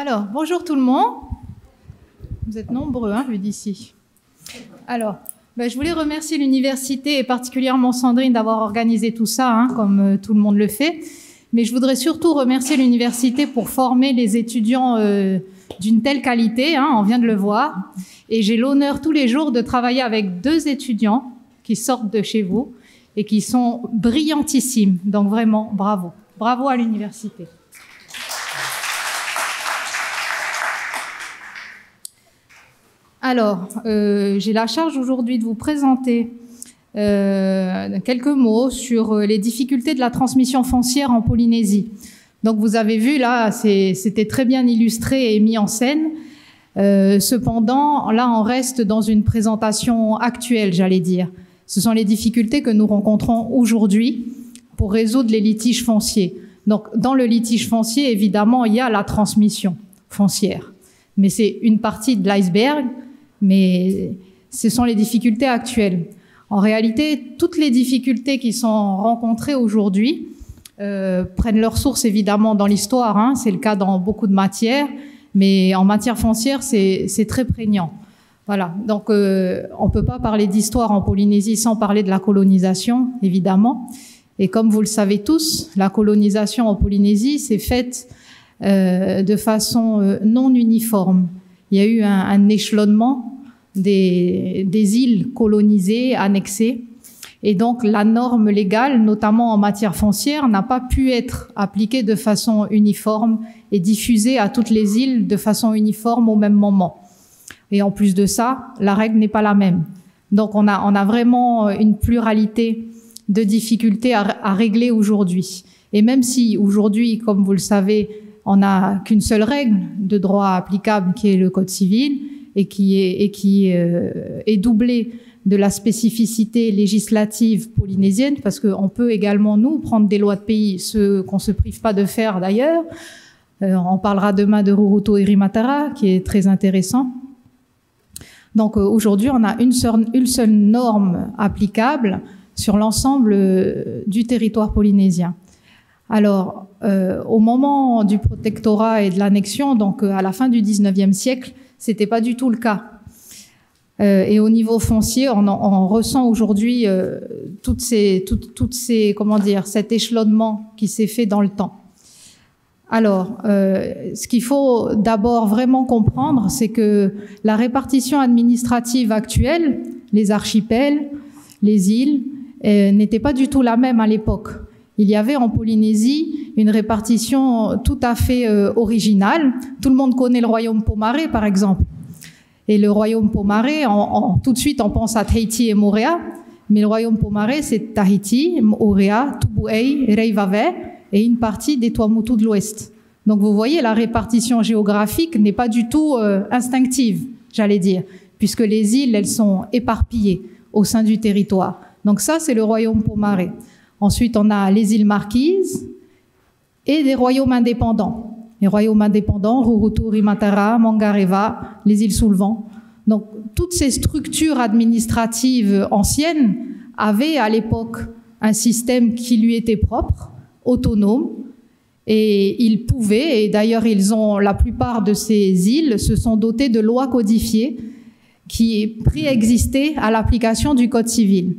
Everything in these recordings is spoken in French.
Alors, bonjour tout le monde. Vous êtes nombreux, hein, vu d'ici. Alors, je voulais remercier l'université et particulièrement Sandrine d'avoir organisé tout ça, hein, comme tout le monde le fait. Mais je voudrais surtout remercier l'université pour former les étudiants d'une telle qualité, hein, on vient de le voir. Et j'ai l'honneur tous les jours de travailler avec 2 étudiants qui sortent de chez vous et qui sont brillantissimes. Donc vraiment, bravo. Bravo à l'université. Alors, j'ai la charge aujourd'hui de vous présenter quelques mots sur les difficultés de la transmission foncière en Polynésie. Donc, vous avez vu, là, c'était très bien illustré et mis en scène. Cependant, là, on reste dans une présentation actuelle, j'allais dire. Ce sont les difficultés que nous rencontrons aujourd'hui pour résoudre les litiges fonciers. Donc, dans le litige foncier, évidemment, il y a la transmission foncière. Mais c'est une partie de l'iceberg, mais ce sont les difficultés actuelles. En réalité, toutes les difficultés qui sont rencontrées aujourd'hui prennent leur source évidemment dans l'histoire, hein, c'est le cas dans beaucoup de matières, mais en matière foncière, c'est très prégnant. Voilà, donc on peut pas parler d'histoire en Polynésie sans parler de la colonisation, évidemment. Et comme vous le savez tous, la colonisation en Polynésie s'est faite de façon non uniforme. Il y a eu un échelonnement des îles colonisées, annexées. Et donc, la norme légale, notamment en matière foncière, n'a pas pu être appliquée de façon uniforme et diffusée à toutes les îles de façon uniforme au même moment. Et en plus de ça, la règle n'est pas la même. Donc, on a vraiment une pluralité de difficultés à régler aujourd'hui. Et même si aujourd'hui, comme vous le savez, on n'a qu'une seule règle de droit applicable qui est le Code civil et qui est doublée de la spécificité législative polynésienne, parce qu'on peut également, nous, prendre des lois de pays, ce qu'on se prive pas de faire d'ailleurs. On parlera demain de Rurutu Irimatara, qui est très intéressant. Donc aujourd'hui, on a une seule norme applicable sur l'ensemble du territoire polynésien. Alors, au moment du protectorat et de l'annexion, donc à la fin du 19e siècle, c'était pas du tout le cas. Et au niveau foncier, on ressent aujourd'hui toutes ces, comment dire, cet échelonnement qui s'est fait dans le temps. Alors, ce qu'il faut d'abord vraiment comprendre, c'est que la répartition administrative actuelle, les archipels, les îles, n'était pas du tout la même à l'époque. Il y avait en Polynésie une répartition tout à fait originale. Tout le monde connaît le royaume Pomaré, par exemple. Et le royaume Pomaré, tout de suite, on pense à Tahiti et Moorea. Mais le royaume Pomaré, c'est Tahiti, Moorea, Tubuai, Reivave et une partie des Tuamotu de l'Ouest. Donc, vous voyez, la répartition géographique n'est pas du tout instinctive, j'allais dire, puisque les îles, elles sont éparpillées au sein du territoire. Donc ça, c'est le royaume Pomaré. Ensuite, on a les îles Marquises et des royaumes indépendants. Les royaumes indépendants, Rurutu, Irimatara, Mangareva, les îles sous le vent. Donc, toutes ces structures administratives anciennes avaient à l'époque un système qui lui était propre, autonome, et ils pouvaient, et d'ailleurs la plupart de ces îles se sont dotées de lois codifiées qui préexistaient à l'application du Code civil.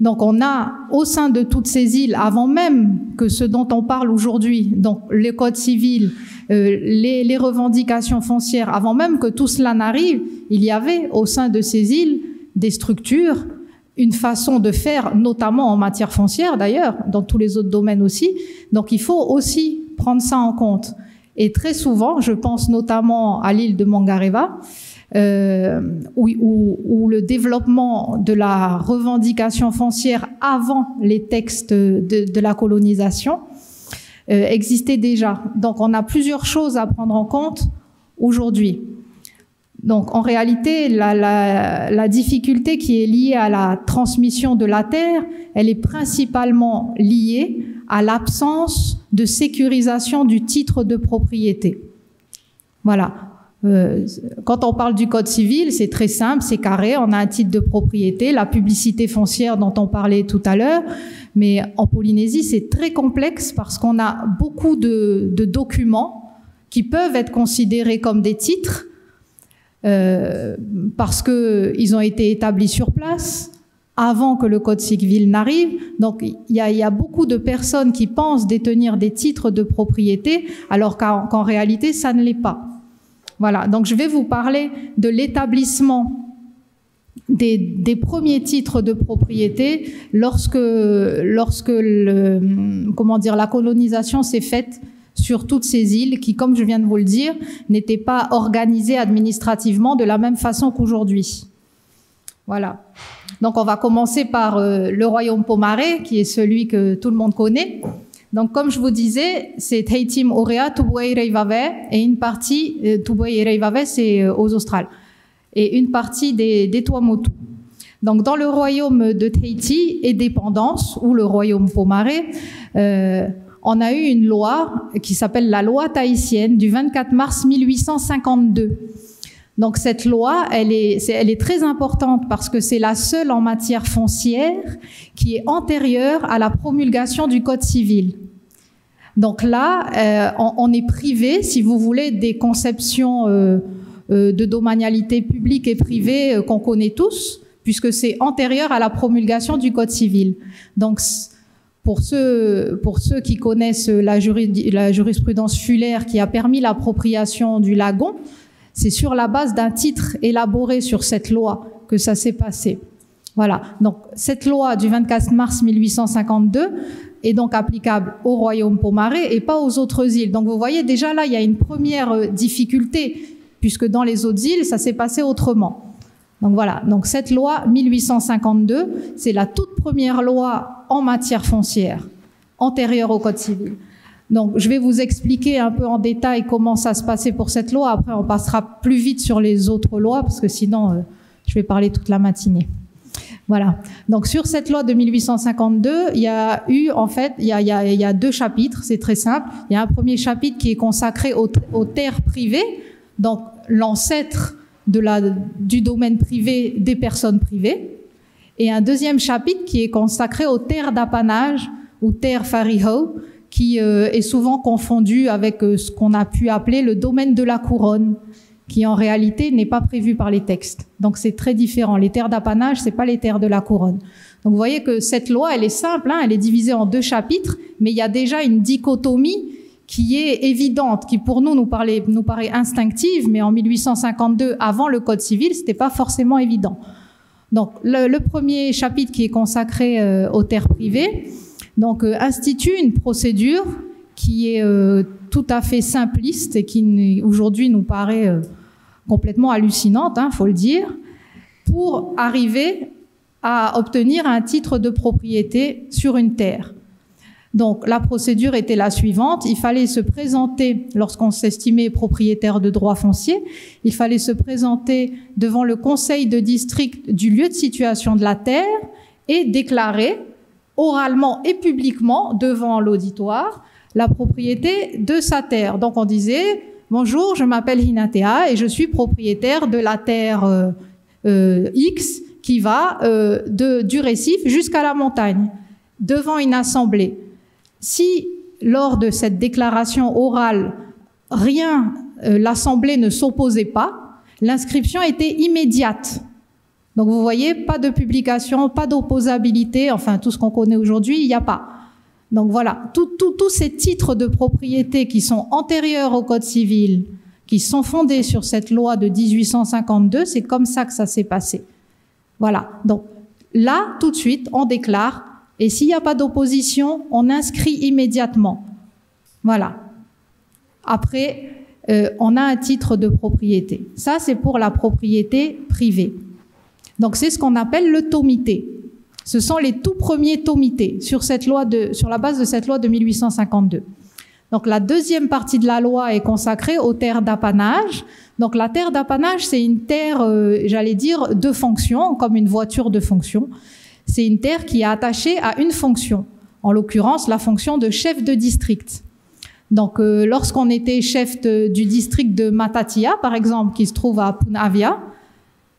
Donc, on a, au sein de toutes ces îles, avant même que ce dont on parle aujourd'hui, donc le Code civil, les revendications foncières, avant même que tout cela n'arrive, il y avait au sein de ces îles des structures, une façon de faire, notamment en matière foncière d'ailleurs, dans tous les autres domaines aussi. Donc, il faut aussi prendre ça en compte. Et très souvent, je pense notamment à l'île de Mangareva, où le développement de la revendication foncière avant les textes de la colonisation existait déjà. Donc, on a plusieurs choses à prendre en compte aujourd'hui. Donc, en réalité, la difficulté qui est liée à la transmission de la terre, elle est principalement liée à l'absence de sécurisation du titre de propriété. Voilà. Quand on parle du Code civil, c'est très simple, c'est carré, on a un titre de propriété, la publicité foncière dont on parlait tout à l'heure, mais en Polynésie, c'est très complexe parce qu'on a beaucoup de documents qui peuvent être considérés comme des titres parce qu'ils ont été établis sur place avant que le Code civil n'arrive. Donc, il y a beaucoup de personnes qui pensent détenir des titres de propriété, alors qu'en réalité, ça ne l'est pas. Voilà. Donc, je vais vous parler de l'établissement des premiers titres de propriété lorsque la colonisation s'est faite sur toutes ces îles qui, comme je viens de vous le dire, n'étaient pas organisées administrativement de la même façon qu'aujourd'hui. Voilà. Donc, on va commencer par le royaume Pomaré, qui est celui que tout le monde connaît. Donc, comme je vous disais, c'est Tahiti Orea, Tubuai Reivave, et une partie, Tubuai Reivave, c'est aux Australes, et une partie des Tuamotu. Donc, dans le royaume de Tahiti et dépendance, ou le royaume Pomaré, on a eu une loi qui s'appelle la loi tahitienne du 24 mars 1852. Donc, cette loi, elle est très importante parce que c'est la seule en matière foncière qui est antérieure à la promulgation du Code civil. Donc là, on est privé, si vous voulez, des conceptions de domanialité publique et privée qu'on connaît tous, puisque c'est antérieur à la promulgation du Code civil. Donc, pour ceux qui connaissent la jurisprudence Fuller qui a permis l'appropriation du lagon, c'est sur la base d'un titre élaboré sur cette loi que ça s'est passé. Voilà. Donc, cette loi du 24 mars 1852 est donc applicable au royaume Pomaré et pas aux autres îles. Donc, vous voyez, déjà là, il y a une première difficulté, puisque dans les autres îles, ça s'est passé autrement. Donc, voilà. Donc, cette loi 1852, c'est la toute première loi en matière foncière, antérieure au Code civil. Donc, je vais vous expliquer un peu en détail comment ça se passait pour cette loi. Après, on passera plus vite sur les autres lois, parce que sinon, je vais parler toute la matinée. Voilà. Donc, sur cette loi de 1852, il y a eu, en fait, il y a deux chapitres, c'est très simple. Il y a un premier chapitre qui est consacré aux terres privées, donc l'ancêtre du domaine privé des personnes privées. Et un deuxième chapitre qui est consacré aux terres d'apanage, ou terres fariho, qui est souvent confondu avec ce qu'on a pu appeler le domaine de la couronne, qui en réalité n'est pas prévu par les textes. Donc c'est très différent. Les terres d'apanage, c'est pas les terres de la couronne. Donc vous voyez que cette loi, elle est simple, hein, elle est divisée en deux chapitres, mais il y a déjà une dichotomie qui est évidente, qui pour nous paraît instinctive, mais en 1852, avant le Code civil, c'était pas forcément évident. Donc le premier chapitre qui est consacré aux terres privées, donc institue une procédure qui est tout à fait simpliste et qui aujourd'hui nous paraît complètement hallucinante, hein, faut le dire, pour arriver à obtenir un titre de propriété sur une terre. Donc la procédure était la suivante, il fallait se présenter, lorsqu'on s'estimait propriétaire de droits fonciers, il fallait se présenter devant le conseil de district du lieu de situation de la terre et déclarer oralement et publiquement devant l'auditoire la propriété de sa terre. Donc on disait « Bonjour, je m'appelle Hinatea et je suis propriétaire de la terre X qui va du récif jusqu'à la montagne, devant une assemblée. » Si, lors de cette déclaration orale, l'assemblée ne s'opposait pas, l'inscription était immédiate. Donc vous voyez, pas de publication, pas d'opposabilité, enfin tout ce qu'on connaît aujourd'hui, il n'y a pas. Donc voilà, tous ces titres de propriété qui sont antérieurs au Code civil, qui sont fondés sur cette loi de 1852, c'est comme ça que ça s'est passé. Voilà, donc là, tout de suite, on déclare, et s'il n'y a pas d'opposition, on inscrit immédiatement. Voilà. Après, on a un titre de propriété. Ça, c'est pour la propriété privée. Donc, c'est ce qu'on appelle le tomité. Ce sont les tout premiers tomités sur la base de cette loi de 1852. Donc, la deuxième partie de la loi est consacrée aux terres d'apanage. Donc, la terre d'apanage, c'est une terre, j'allais dire, de fonction, comme une voiture de fonction. C'est une terre qui est attachée à une fonction, en l'occurrence la fonction de chef de district. Donc, lorsqu'on était chef du district de Matatia, par exemple, qui se trouve à Punavia,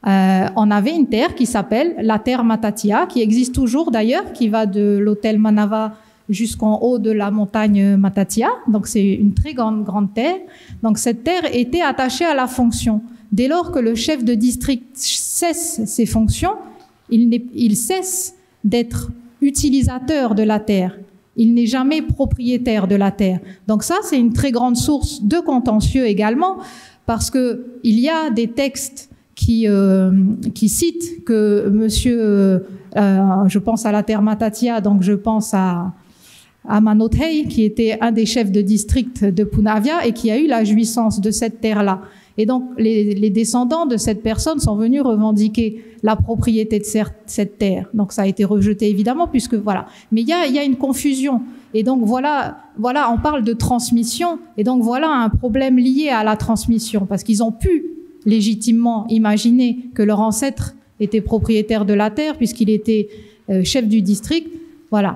on avait une terre qui s'appelle la terre Matatia, qui existe toujours d'ailleurs, qui va de l'hôtel Manava jusqu'en haut de la montagne Matatia. Donc c'est une très grande terre. Donc cette terre était attachée à la fonction. Dès lors que le chef de district cesse ses fonctions, il cesse d'être utilisateur de la terre. Il n'est jamais propriétaire de la terre. Donc ça, c'est une très grande source de contentieux également, parce que il y a des textes qui citent que monsieur, je pense à la terre Matatia, donc je pense à Manothei, qui était un des chefs de district de Punavia et qui a eu la jouissance de cette terre-là. Et donc, les descendants de cette personne sont venus revendiquer la propriété de cette terre. Donc, ça a été rejeté, évidemment, puisque voilà. Mais il y a une confusion. Et donc, voilà, on parle de transmission. Et donc, voilà un problème lié à la transmission. Parce qu'ils ont pu légitimement imaginer que leur ancêtre était propriétaire de la terre, puisqu'il était chef du district. Voilà.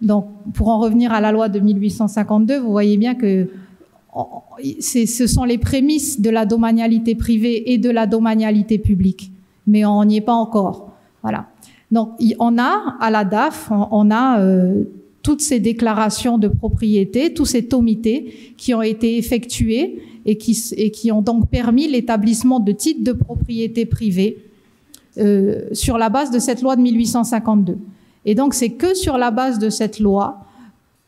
Donc, pour en revenir à la loi de 1852, vous voyez bien que ce sont les prémices de la domanialité privée et de la domanialité publique. Mais on n'y est pas encore. Voilà. Donc, on a, à la DAF, on a toutes ces déclarations de propriété, tous ces tomités qui ont été effectués et qui ont donc permis l'établissement de titres de propriété privée sur la base de cette loi de 1852. Et donc, c'est que sur la base de cette loi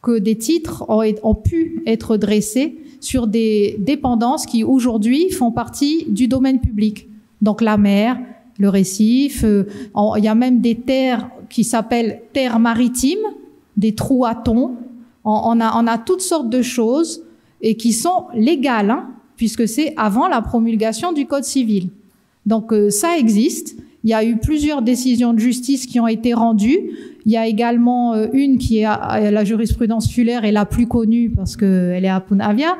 que des titres ont pu être dressés sur des dépendances qui, aujourd'hui, font partie du domaine public. Donc, la mer, le récif, il y a même des terres qui s'appellent terres maritimes, des trous à thon. On a toutes sortes de choses et qui sont légales, hein, puisque c'est avant la promulgation du Code civil. Donc, ça existe. Il y a eu plusieurs décisions de justice qui ont été rendues. Il y a également une qui est la jurisprudence Fuller est la plus connue parce qu'elle est à Punavia,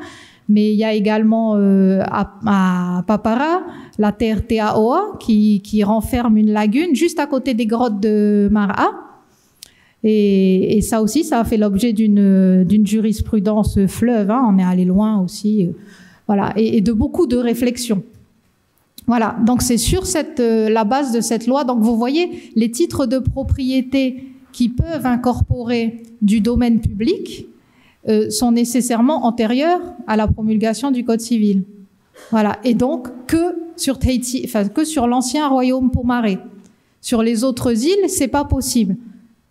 mais il y a également à Papara la terre Teaoa qui renferme une lagune juste à côté des grottes de Mara. Et ça aussi, ça a fait l'objet d'une jurisprudence fleuve. Hein, on est allé loin aussi, voilà, et de beaucoup de réflexions. Voilà, donc c'est sur la base de cette loi. Donc vous voyez, les titres de propriété qui peuvent incorporer du domaine public sont nécessairement antérieurs à la promulgation du Code civil. Voilà, et donc que sur l'ancien royaume Pomare. Sur les autres îles, c'est pas possible.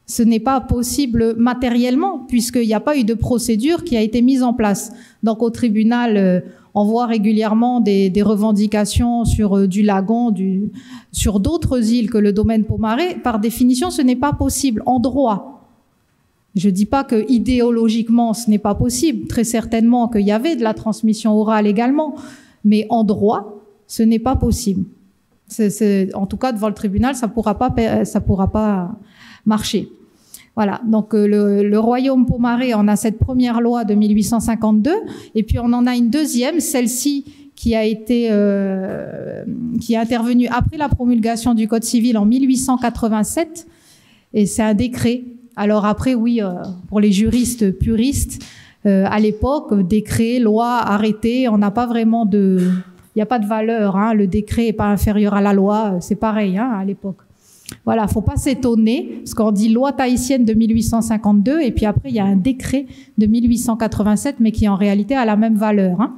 Ce n'est pas possible matériellement puisqu'il n'y a pas eu de procédure qui a été mise en place. Donc au tribunal, on voit régulièrement des revendications sur du lagon, sur d'autres îles que le domaine Pomare. Par définition, ce n'est pas possible en droit. Je dis pas que idéologiquement ce n'est pas possible. Très certainement qu'il y avait de la transmission orale également, mais en droit, ce n'est pas possible. En tout cas, devant le tribunal, ça pourra pas marcher. Voilà, donc le royaume Pomare, on a cette première loi de 1852, et puis on en a une deuxième, celle-ci qui est intervenue après la promulgation du Code civil en 1887, et c'est un décret. Alors après, oui, pour les juristes puristes, à l'époque, décret, loi, arrêté, on n'a pas vraiment il n'y a pas de valeur, hein, le décret n'est pas inférieur à la loi, c'est pareil, hein, à l'époque. Voilà, faut pas s'étonner, parce qu'on dit loi tahitienne de 1852, et puis après, il y a un décret de 1887, mais qui en réalité a la même valeur. Hein.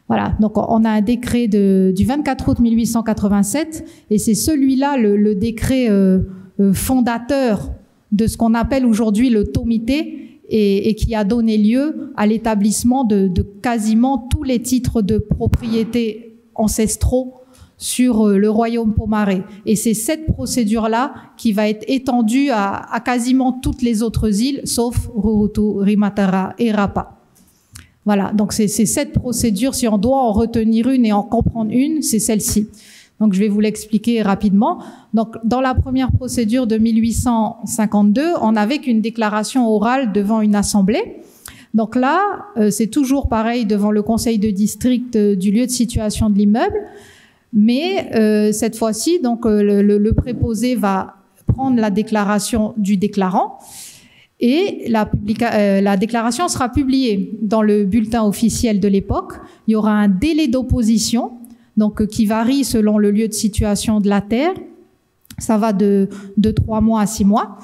Voilà, donc on a un décret du 24 août 1887, et c'est celui-là, le décret fondateur de ce qu'on appelle aujourd'hui le tomité, et qui a donné lieu à l'établissement de quasiment tous les titres de propriété ancestraux sur le royaume Pomare. Et c'est cette procédure-là qui va être étendue à quasiment toutes les autres îles, sauf Rurutu, Rimatara et Rapa. Voilà, donc c'est cette procédure, si on doit en retenir une et en comprendre une, c'est celle-ci. Donc je vais vous l'expliquer rapidement. Donc dans la première procédure de 1852, on n'avait qu'une déclaration orale devant une assemblée. Donc là, c'est toujours pareil devant le conseil de district du lieu de situation de l'immeuble. Mais cette fois-ci, donc le préposé va prendre la déclaration du déclarant et la déclaration sera publiée dans le bulletin officiel de l'époque. Il y aura un délai d'opposition, donc qui varie selon le lieu de situation de la terre. Ça va de 3 mois à 6 mois.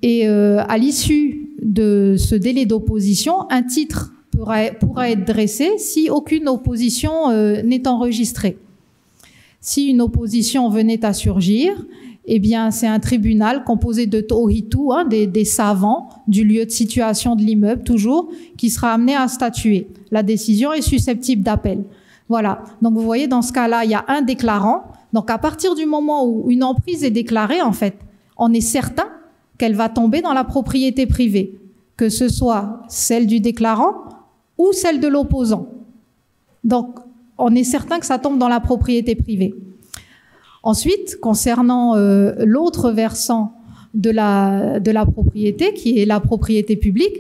Et à l'issue de ce délai d'opposition, un titre pourra être dressé si aucune opposition n'est enregistrée. Si une opposition venait à surgir, eh bien, c'est un tribunal composé de tohitu, des savants du lieu de situation de l'immeuble, toujours, qui sera amené à statuer. La décision est susceptible d'appel. Voilà. Donc, vous voyez, dans ce cas-là, il y a un déclarant. Donc, à partir du moment où une emprise est déclarée, en fait, on est certain qu'elle va tomber dans la propriété privée, que ce soit celle du déclarant ou celle de l'opposant. Donc, on est certain que ça tombe dans la propriété privée. Ensuite, concernant l'autre versant de la propriété, qui est la propriété publique,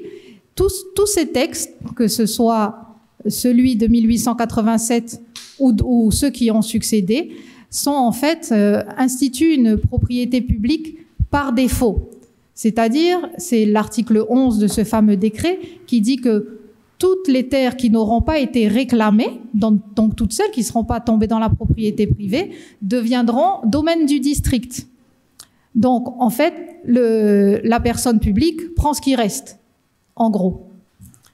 tous ces textes, que ce soit celui de 1887 ou ceux qui ont succédé, sont en fait instituent une propriété publique par défaut. C'est-à-dire, c'est l'article 11 de ce fameux décret qui dit que toutes les terres qui n'auront pas été réclamées, donc toutes celles qui ne seront pas tombées dans la propriété privée, deviendront domaine du district. Donc, en fait, la personne publique prend ce qui reste, en gros.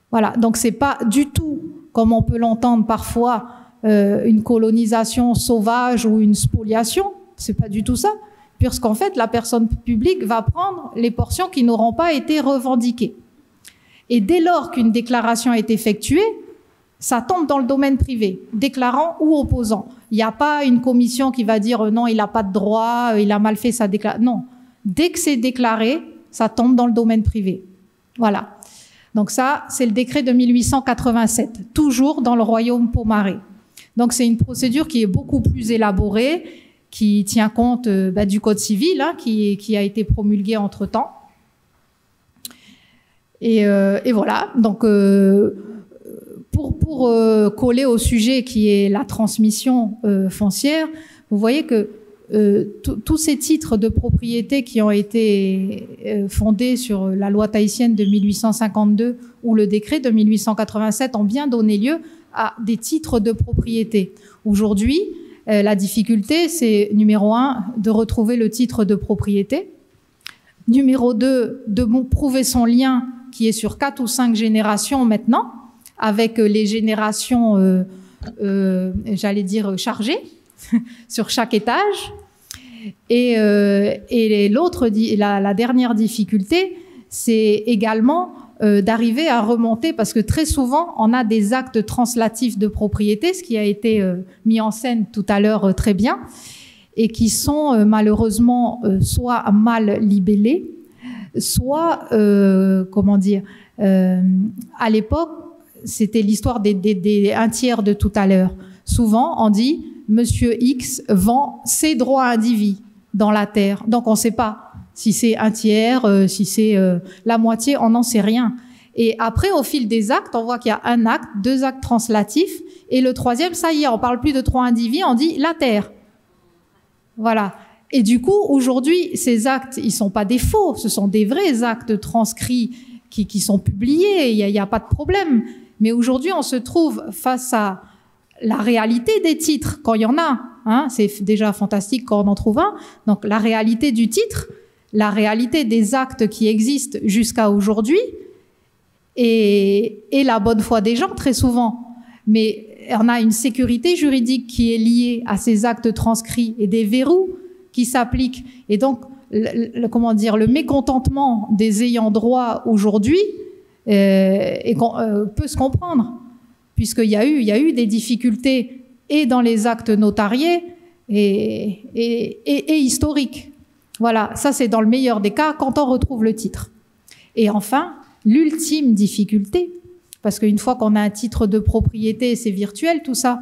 Voilà, donc c'est pas du tout, comme on peut l'entendre parfois, une colonisation sauvage ou une spoliation, c'est pas du tout ça, puisqu'en fait, la personne publique va prendre les portions qui n'auront pas été revendiquées. Et dès lors qu'une déclaration est effectuée, ça tombe dans le domaine privé, déclarant ou opposant. Il n'y a pas une commission qui va dire non, il n'a pas de droit, il a mal fait sa déclaration. Non, dès que c'est déclaré, ça tombe dans le domaine privé. Voilà. Donc ça, c'est le décret de 1887, toujours dans le royaume Pomaré. Donc c'est une procédure qui est beaucoup plus élaborée, qui tient compte du Code civil, qui a été promulgué entre-temps. Et voilà, donc pour coller au sujet qui est la transmission foncière, vous voyez que tous ces titres de propriété qui ont été fondés sur la loi tahitienne de 1852 ou le décret de 1887 ont bien donné lieu à des titres de propriété. Aujourd'hui, la difficulté, c'est numéro 1, de retrouver le titre de propriété. Numéro 2, de prouver son lien qui est sur 4 ou 5 générations maintenant, avec les générations, j'allais dire, chargées sur chaque étage. Et la dernière difficulté, c'est également d'arriver à remonter, parce que très souvent, on a des actes translatifs de propriété, ce qui a été mis en scène tout à l'heure très bien, et qui sont malheureusement soit mal libellés, soit, à l'époque, c'était l'histoire des un tiers de tout à l'heure. Souvent, on dit, Monsieur X vend ses droits indivis dans la terre. Donc, on ne sait pas si c'est un tiers, si c'est la moitié, on n'en sait rien. Et après, au fil des actes, on voit qu'il y a un acte, 2 actes translatifs, et le 3e, ça y est, on parle plus de droits indivis, on dit la terre. Voilà. Et du coup, aujourd'hui, ces actes, ils sont pas des faux, ce sont des vrais actes transcrits qui sont publiés, il y a pas de problème. Mais aujourd'hui, on se trouve face à la réalité des titres, quand il y en a, c'est déjà fantastique quand on en trouve un. Donc, la réalité du titre, la réalité des actes qui existent jusqu'à aujourd'hui, et la bonne foi des gens, très souvent. Mais on a une sécurité juridique qui est liée à ces actes transcrits et des verrous qui s'appliquent. Et donc, le mécontentement des ayants droit aujourd'hui peut se comprendre, puisqu'il y a eu des difficultés et dans les actes notariés et historiques. Voilà, ça c'est dans le meilleur des cas quand on retrouve le titre. Et enfin, l'ultime difficulté, parce qu'une fois qu'on a un titre de propriété, c'est virtuel tout ça,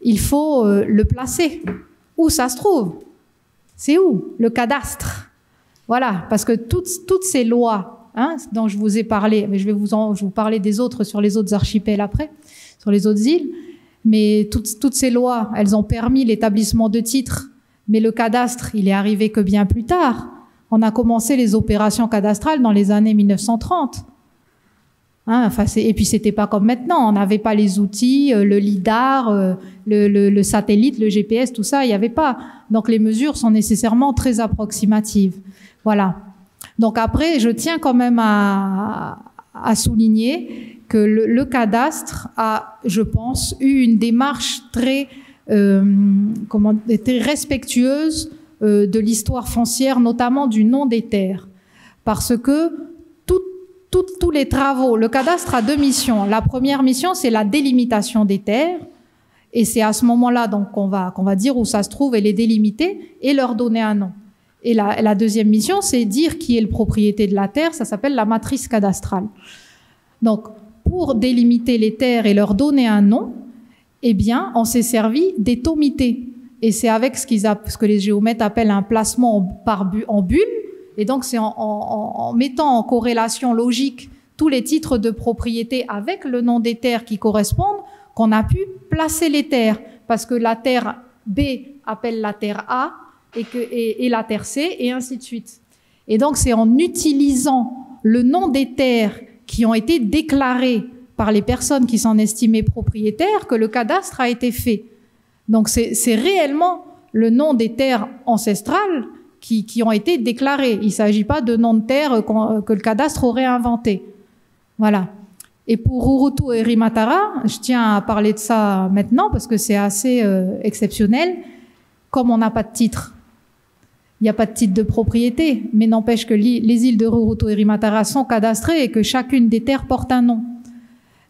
il faut le placer. Où ça se trouve? C'est où? Le cadastre. Voilà, parce que toutes ces lois dont je vous ai parlé, mais je vais vous parler des autres sur les autres archipels après, sur les autres îles, mais toutes ces lois, elles ont permis l'établissement de titres, mais le cadastre, il est arrivé que bien plus tard. On a commencé les opérations cadastrales dans les années 1930. Et puis c'était pas comme maintenant, on n'avait pas les outils, le lidar, le satellite, le GPS, tout ça, il n'y avait pas. Donc les mesures sont nécessairement très approximatives. Voilà. Donc après, je tiens quand même à souligner que le cadastre a, je pense, eu une démarche très respectueuse de l'histoire foncière, notamment du nom des terres. Parce que tous les travaux, le cadastre a 2 missions. La première mission, c'est la délimitation des terres. Et c'est à ce moment-là donc qu'on va dire où ça se trouve et les délimiter et leur donner un nom. Et la deuxième mission, c'est dire qui est le propriétaire de la terre. Ça s'appelle la matrice cadastrale. Donc, pour délimiter les terres et leur donner un nom, eh bien, on s'est servi des thomités. Et c'est avec ce que les géomètres appellent un placement en bulle. Et donc, c'est en mettant en corrélation logique tous les titres de propriété avec le nom des terres qui correspondent qu'on a pu placer les terres. Parce que la terre B appelle la terre A et la terre C, et ainsi de suite. Et donc, c'est en utilisant le nom des terres qui ont été déclarées par les personnes qui s'en estimaient propriétaires que le cadastre a été fait. Donc, c'est réellement le nom des terres ancestrales qui ont été déclarées. Il ne s'agit pas de noms de terres que le cadastre aurait inventé. Voilà. Et pour Rurutu et Rimatara, je tiens à parler de ça maintenant parce que c'est assez exceptionnel. Comme on n'a pas de titre, il n'y a pas de titre de propriété, mais n'empêche que les îles de Rurutu et Rimatara sont cadastrées et que chacune des terres porte un nom.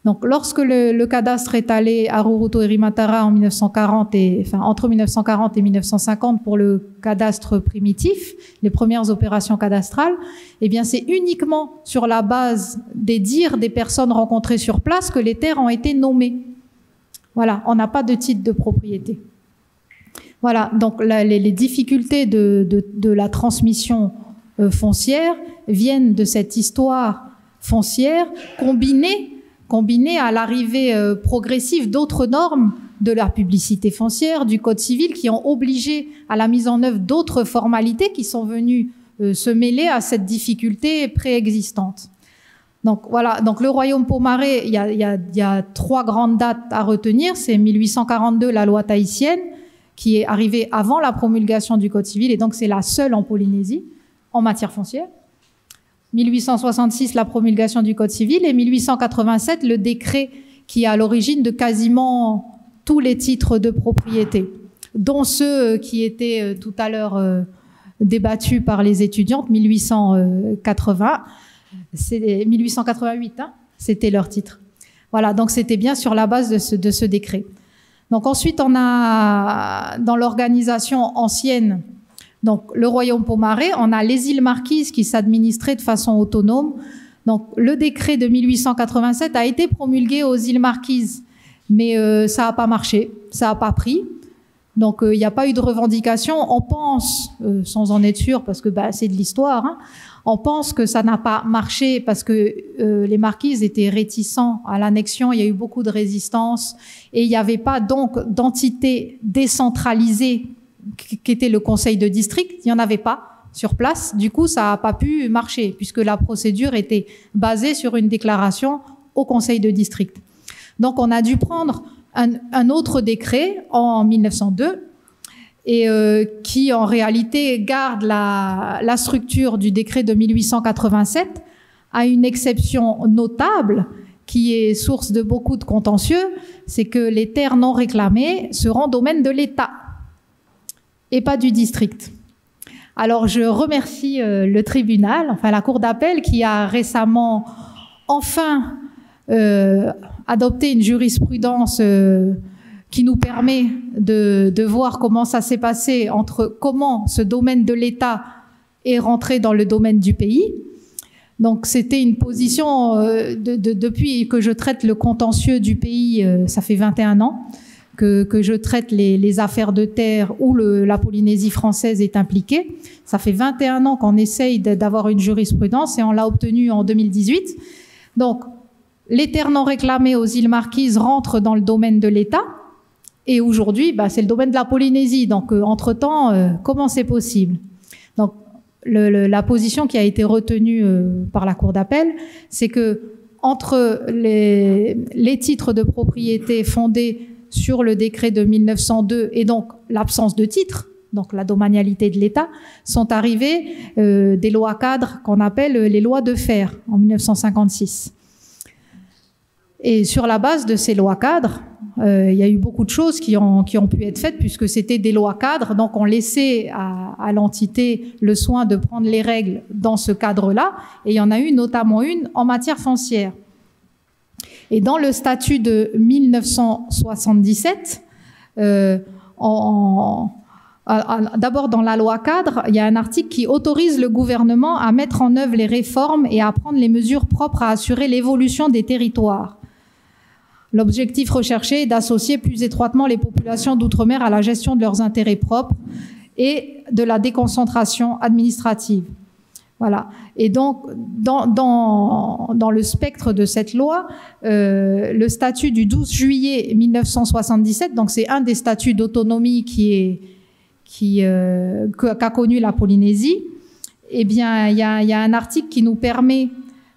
Donc, lorsque le cadastre est allé à Rurutu et Rimatara en 1940 entre 1940 et 1950 pour le cadastre primitif, les premières opérations cadastrales, eh bien, c'est uniquement sur la base des dires des personnes rencontrées sur place que les terres ont été nommées. Voilà, on n'a pas de titre de propriété. Voilà, donc les difficultés de la transmission foncière viennent de cette histoire foncière combinée à l'arrivée progressive d'autres normes de la publicité foncière, du Code civil, qui ont obligé à la mise en œuvre d'autres formalités qui sont venues se mêler à cette difficulté préexistante. Donc voilà, donc le royaume pomaré, il y a 3 grandes dates à retenir. C'est 1842, la loi tahitienne, qui est arrivée avant la promulgation du Code civil, et donc c'est la seule en Polynésie en matière foncière. 1866, la promulgation du Code civil, et 1887, le décret qui est à l'origine de quasiment tous les titres de propriété, dont ceux qui étaient tout à l'heure débattus par les étudiantes, 1880, c'est 1888, hein, c'était leur titre. Voilà, donc c'était bien sur la base de ce décret. Donc ensuite, on a dans l'organisation ancienne, donc le royaume pomaré, on a les îles Marquises qui s'administraient de façon autonome. Donc le décret de 1887 a été promulgué aux îles Marquises, mais ça n'a pas marché, ça n'a pas pris. Donc il n'y a pas eu de revendication. On pense, sans en être sûr, parce que c'est de l'histoire, hein, on pense que ça n'a pas marché parce que les Marquises étaient réticents à l'annexion. Il y a eu beaucoup de résistance et il n'y avait pas donc d'entité décentralisée qui était le conseil de district. Il n'y en avait pas sur place. Du coup, ça n'a pas pu marcher puisque la procédure était basée sur une déclaration au conseil de district. Donc, on a dû prendre un autre décret en 1902 et qui, en réalité, garde la structure du décret de 1887 à une exception notable qui est source de beaucoup de contentieux, c'est que les terres non réclamées seront domaine de l'État et pas du district. Alors, je remercie le tribunal, enfin la Cour d'appel, qui a récemment enfin adopté une jurisprudence qui nous permet de voir comment ça s'est passé entre comment ce domaine de l'État est rentré dans le domaine du pays. Donc, c'était une position depuis que je traite le contentieux du pays, ça fait 21 ans, que je traite les affaires de terre où la Polynésie française est impliquée. Ça fait 21 ans qu'on essaye d'avoir une jurisprudence et on l'a obtenue en 2018. Donc, les terres non réclamées aux îles Marquises rentrent dans le domaine de l'État et aujourd'hui, c'est le domaine de la Polynésie. Donc, entre-temps, comment c'est possible? Donc, la position qui a été retenue par la Cour d'appel, c'est que entre les titres de propriété fondés sur le décret de 1902 et donc l'absence de titre donc la domanialité de l'État, sont arrivées des lois cadres qu'on appelle les lois de fer en 1956. Et sur la base de ces lois cadres, il y a eu beaucoup de choses qui ont pu être faites puisque c'était des lois cadres, donc on laissait à l'entité le soin de prendre les règles dans ce cadre-là, et il y en a eu notamment une en matière foncière. Et dans le statut de 1977, d'abord dans la loi cadre, il y a un article qui autorise le gouvernement à mettre en œuvre les réformes et à prendre les mesures propres à assurer l'évolution des territoires. L'objectif recherché est d'associer plus étroitement les populations d'outre-mer à la gestion de leurs intérêts propres et de la déconcentration administrative. Voilà. Et donc, dans le spectre de cette loi, le statut du 12 juillet 1977, donc c'est un des statuts d'autonomie qu'a connu la Polynésie, eh bien, il y a un article qui nous permet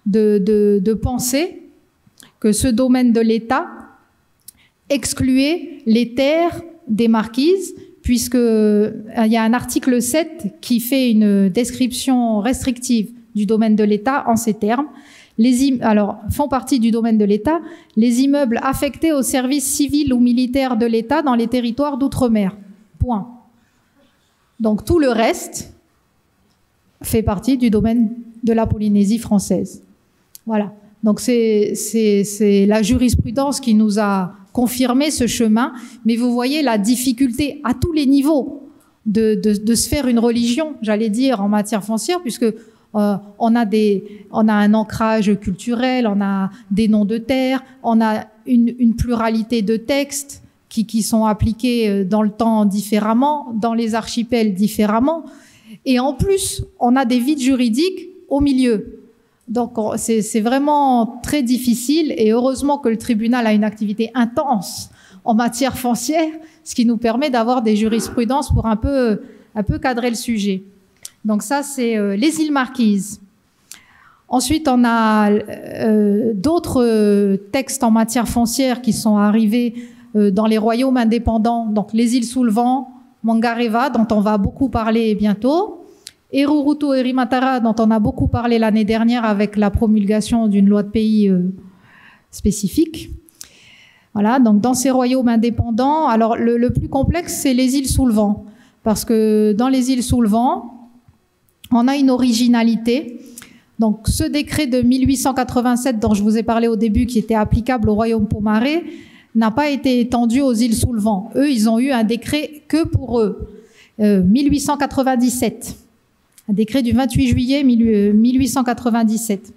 de penser que ce domaine de l'État excluait les terres des marquises, puisqu'il y a un article 7 qui fait une description restrictive du domaine de l'État en ces termes. Alors, font partie du domaine de l'État les immeubles affectés au service civil ou militaire de l'État dans les territoires d'outre-mer. Point. Donc, tout le reste fait partie du domaine de la Polynésie française. Voilà. Donc, c'est la jurisprudence qui nous a confirmé ce chemin, mais vous voyez la difficulté à tous les niveaux de se faire une religion, j'allais dire, en matière foncière, puisque on a un ancrage culturel, on a des noms de terres, on a une pluralité de textes qui sont appliqués dans le temps différemment, dans les archipels différemment, et en plus, on a des vides juridiques au milieu. Donc, c'est vraiment très difficile, et heureusement que le tribunal a une activité intense en matière foncière, ce qui nous permet d'avoir des jurisprudences pour un peu cadrer le sujet. Donc ça, c'est les îles Marquises. Ensuite, on a d'autres textes en matière foncière qui sont arrivés dans les royaumes indépendants, donc les îles sous le vent, Mangareva, dont on va beaucoup parler bientôt, et Rurutu et Rimatara, dont on a beaucoup parlé l'année dernière avec la promulgation d'une loi de pays spécifique. Voilà, donc dans ces royaumes indépendants, alors le plus complexe, c'est les îles sous le vent, parce que dans les îles sous le vent, on a une originalité. Donc ce décret de 1887 dont je vous ai parlé au début, qui était applicable au royaume Pomaré, n'a pas été étendu aux îles sous le vent. Eux, ils ont eu un décret que pour eux, 1897. Un décret du 28 juillet 1897.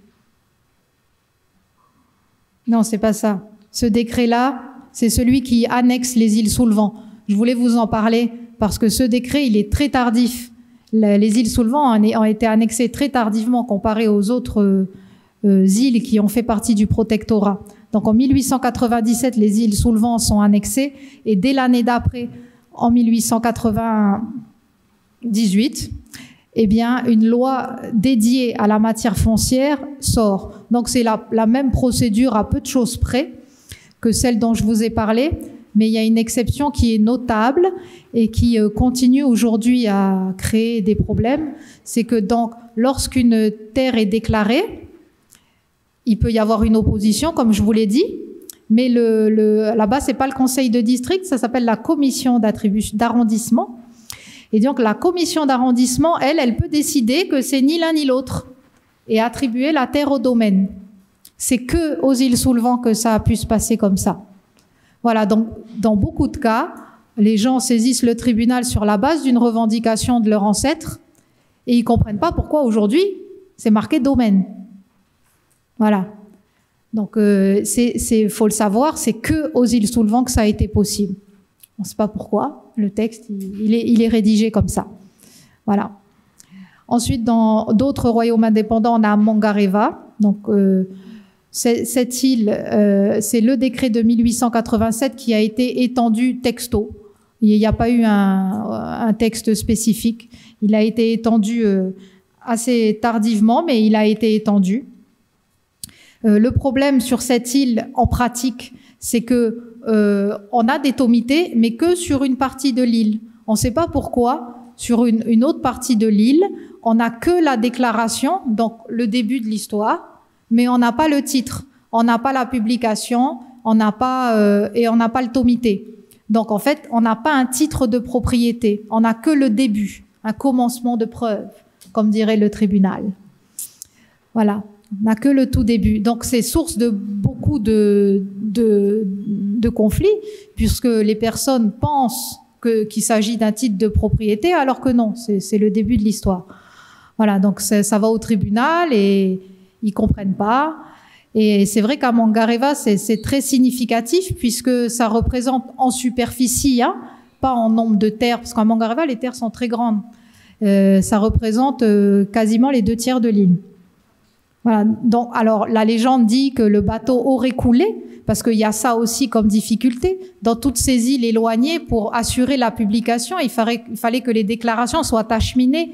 Non, c'est pas ça. Ce décret-là, c'est celui qui annexe les îles sous le vent. Je voulais vous en parler parce que ce décret, il est très tardif. Les îles sous le vent ont été annexées très tardivement comparé aux autres îles qui ont fait partie du protectorat. Donc en 1897, les îles sous le vent sont annexées et dès l'année d'après, en 1898, eh bien, une loi dédiée à la matière foncière sort. Donc c'est la même procédure à peu de choses près que celle dont je vous ai parlé, mais il y a une exception qui est notable et qui continue aujourd'hui à créer des problèmes. C'est que donc, lorsqu'une terre est déclarée, il peut y avoir une opposition, comme je vous l'ai dit, mais là-bas, c'est pas le conseil de district, ça s'appelle la commission d'arrondissement. Et donc, la commission d'arrondissement, elle peut décider que c'est ni l'un ni l'autre et attribuer la terre au domaine. C'est que aux îles sous le vent que ça a pu se passer comme ça. Voilà, donc, dans beaucoup de cas, les gens saisissent le tribunal sur la base d'une revendication de leur ancêtre et ils comprennent pas pourquoi aujourd'hui c'est marqué domaine. Voilà. Donc, faut le savoir, c'est que aux îles sous le vent que ça a été possible. On ne sait pas pourquoi. Le texte, il est rédigé comme ça. Voilà. Ensuite, dans d'autres royaumes indépendants, on a Mangareva. Donc, cette île, c'est le décret de 1887 qui a été étendu texto. Il n'y a pas eu un texte spécifique. Il a été étendu assez tardivement, mais il a été étendu. Le problème sur cette île, en pratique, c'est que on a des thomités, mais que sur une partie de l'île. On ne sait pas pourquoi, sur une autre partie de l'île, on n'a que la déclaration, donc le début de l'histoire, mais on n'a pas le titre, on n'a pas la publication, on n'a pas le tomité. Donc en fait, on n'a pas un titre de propriété, on n'a que le début, un commencement de preuve, comme dirait le tribunal. Voilà, on n'a que le tout début. Donc c'est source de beaucoup de conflits, puisque les personnes pensent qu'il s'agit d'un titre de propriété, alors que non, c'est le début de l'histoire. Voilà, donc ça va au tribunal et ils comprennent pas. Et c'est vrai qu'à Mangareva, c'est très significatif puisque ça représente en superficie, hein, pas en nombre de terres, parce qu'à Mangareva, les terres sont très grandes. Ça représente quasiment les 2/3 de l'île. Voilà. Donc, alors, la légende dit que le bateau aurait coulé, parce qu'il y a ça aussi comme difficulté. Dans toutes ces îles éloignées, pour assurer la publication, il fallait que les déclarations soient acheminées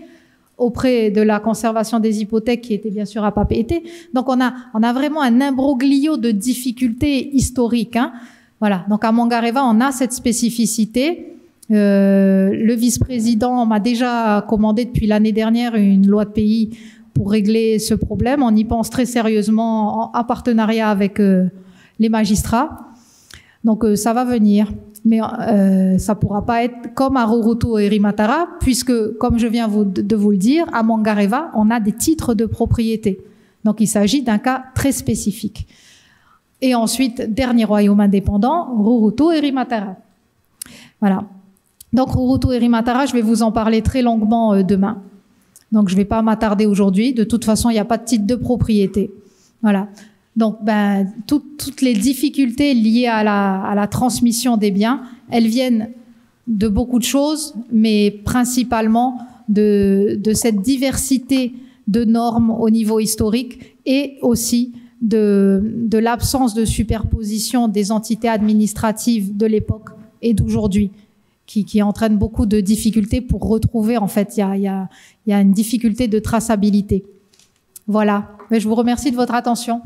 auprès de la conservation des hypothèques qui était bien sûr à Papeete. Donc on a vraiment un imbroglio de difficultés historiques, hein. Voilà. Donc à Mangareva, on a cette spécificité. Le vice-président m'a déjà commandé depuis l'année dernière une loi de pays pour régler ce problème. On y pense très sérieusement en partenariat avec les magistrats. Donc ça va venir. Mais ça pourra pas être comme à Rurutu et Rimatara, puisque, comme je viens de vous le dire, à Mangareva, on a des titres de propriété. Donc il s'agit d'un cas très spécifique. Et ensuite, dernier royaume indépendant, Rurutu et Rimatara. Voilà. Donc Rurutu et Rimatara, je vais vous en parler très longuement demain. Donc je vais pas m'attarder aujourd'hui. De toute façon, il n'y a pas de titre de propriété. Voilà. Donc, toutes les difficultés liées à la transmission des biens, elles viennent de beaucoup de choses, mais principalement de cette diversité de normes au niveau historique et aussi de l'absence de superposition des entités administratives de l'époque et d'aujourd'hui, qui entraîne beaucoup de difficultés pour retrouver, en fait, il y a une difficulté de traçabilité. Voilà. Mais je vous remercie de votre attention.